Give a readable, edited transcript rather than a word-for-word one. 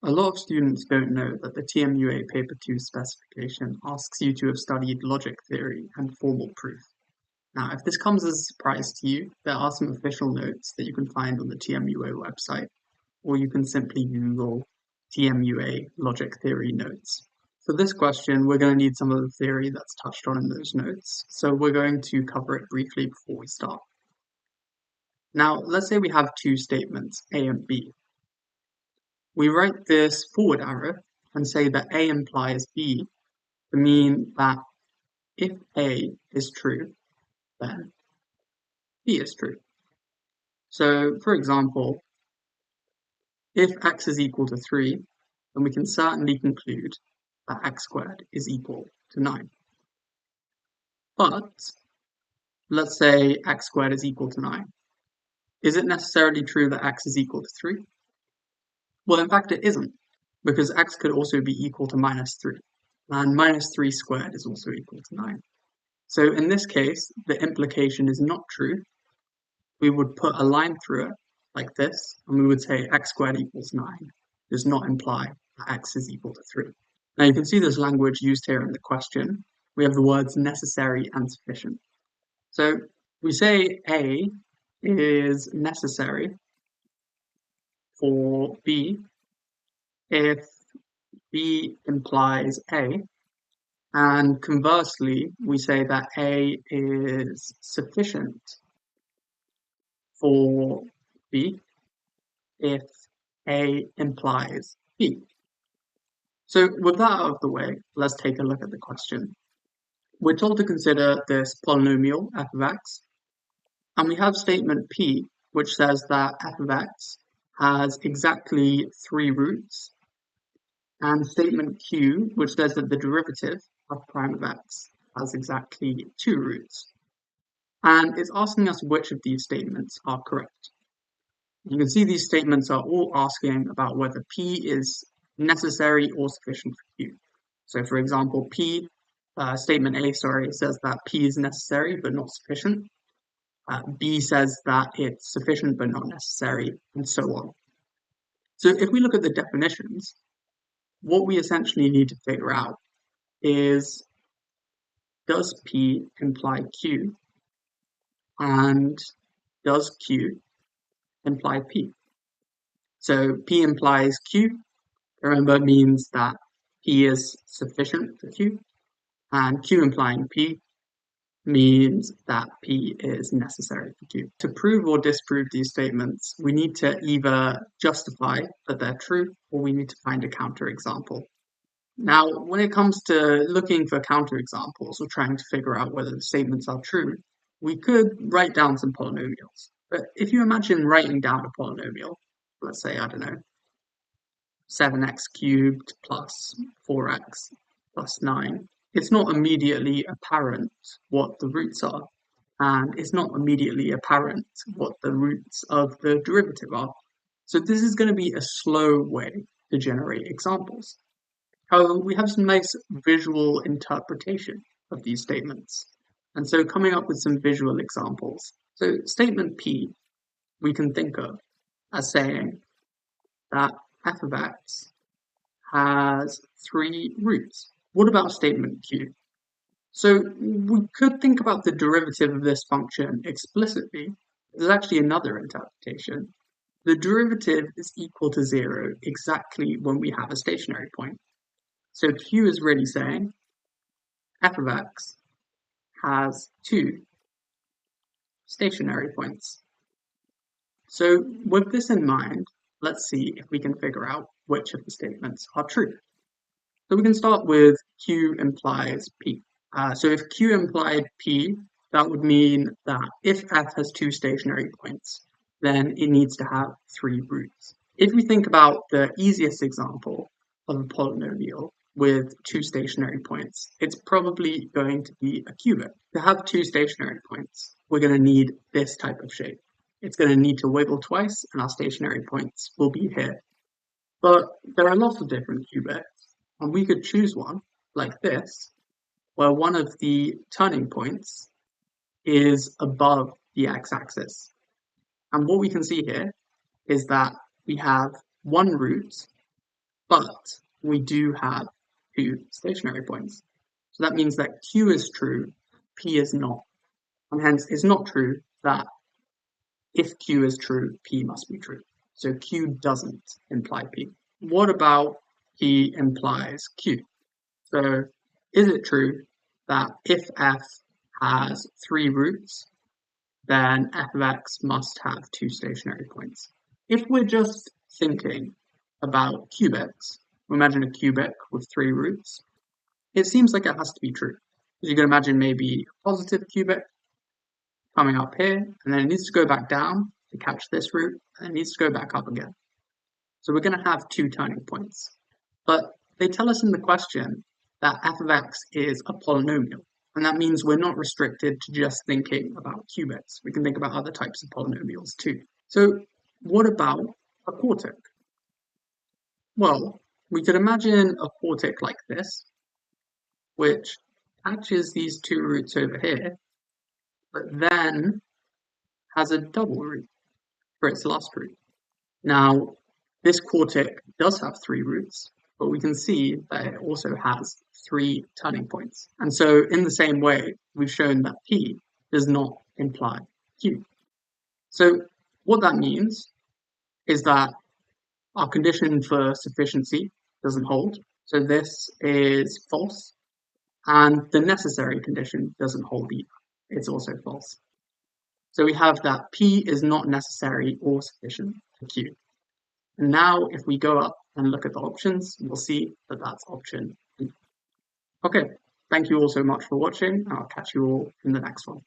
A lot of students don't know that the TMUA Paper 2 specification asks you to have studied logic theory and formal proof. Now, if this comes as a surprise to you, there are some official notes that you can find on the TMUA website, or you can simply Google TMUA logic theory notes. For this question, we're going to need some of the theory that's touched on in those notes, so we're going to cover it briefly before we start. Now, let's say we have two statements, A and B. We write this forward arrow and say that A implies B to mean that if A is true, then B is true. So, for example, if x is equal to 3, then we can certainly conclude that x squared is equal to 9. But let's say x squared is equal to 9. Is it necessarily true that x is equal to 3? Well, in fact, it isn't, because x could also be equal to minus 3, and minus 3 squared is also equal to 9. So in this case, the implication is not true. We would put a line through it like this, and we would say x squared equals 9 does not imply that x is equal to 3. Now you can see this language used here in the question. We have the words necessary and sufficient. So we say A is necessary for B if B implies A, and conversely, we say that A is sufficient for B if A implies B. So with that out of the way, let's take a look at the question. We're told to consider this polynomial f of x, and we have statement P, which says that f of x has exactly 3 roots, and statement Q, which says that the derivative of prime of x has exactly 2 roots. And it's asking us which of these statements are correct. You can see these statements are all asking about whether P is necessary or sufficient for Q. So for example, statement A, says that P is necessary but not sufficient. B says that it's sufficient but not necessary, and so on. So if we look at the definitions, what we essentially need to figure out is, does P imply Q? And does Q imply P? So P implies Q, remember, means that P is sufficient for Q, and Q implying P means that P is necessary for Q. To prove or disprove these statements, we need to either justify that they're true, or we need to find a counterexample. Now, when it comes to looking for counterexamples or trying to figure out whether the statements are true, we could write down some polynomials. But if you imagine writing down a polynomial, let's say, I don't know, 7x cubed plus 4x plus 9, it's not immediately apparent what the roots are, and it's not immediately apparent what the roots of the derivative are. So this is going to be a slow way to generate examples. However, we have some nice visual interpretation of these statements, and so coming up with some visual examples. So statement P, we can think of as saying that f of x has 3 roots. What about statement Q? So we could think about the derivative of this function explicitly. There's actually another interpretation. The derivative is equal to 0 exactly when we have a stationary point. So Q is really saying f of x has 2 stationary points. So with this in mind, let's see if we can figure out which of the statements are true. So we can start with Q implies P. So if Q implied P, that would mean that if f has 2 stationary points, then it needs to have 3 roots. If we think about the easiest example of a polynomial with 2 stationary points, it's probably going to be a qubit. To have 2 stationary points, we're going to need this type of shape. It's going to need to wiggle twice, and our stationary points will be here. But there are lots of different qubits, and we could choose one, like this, where one of the turning points is above the x-axis. And what we can see here is that we have one root but we do have 2 stationary points. So that means that Q is true, P is not. And hence it's not true that if Q is true, P must be true. So Q doesn't imply P. What about P implies Q? So is it true that if F has 3 roots, then f of x must have 2 stationary points? If we're just thinking about cubics, imagine a cubic with 3 roots, it seems like it has to be true. Because you can imagine maybe a positive cubic coming up here, and then it needs to go back down to catch this root, and it needs to go back up again. So we're going to have 2 turning points. But they tell us in the question that f of x is a polynomial. And that means we're not restricted to just thinking about cubics. We can think about other types of polynomials too. So what about a quartic? Well, we could imagine a quartic like this, which catches these 2 roots over here, but then has a double root for its last root. Now, this quartic does have 3 roots, but we can see that it also has 3 turning points. And so in the same way, we've shown that P does not imply Q. So what that means is that our condition for sufficiency doesn't hold. So this is false. And the necessary condition doesn't hold either. It's also false. So we have that P is not necessary or sufficient for Q. And now if we go up and look at the options, we'll see that that's option B. Okay, thank you all so much for watching, and I'll catch you all in the next one.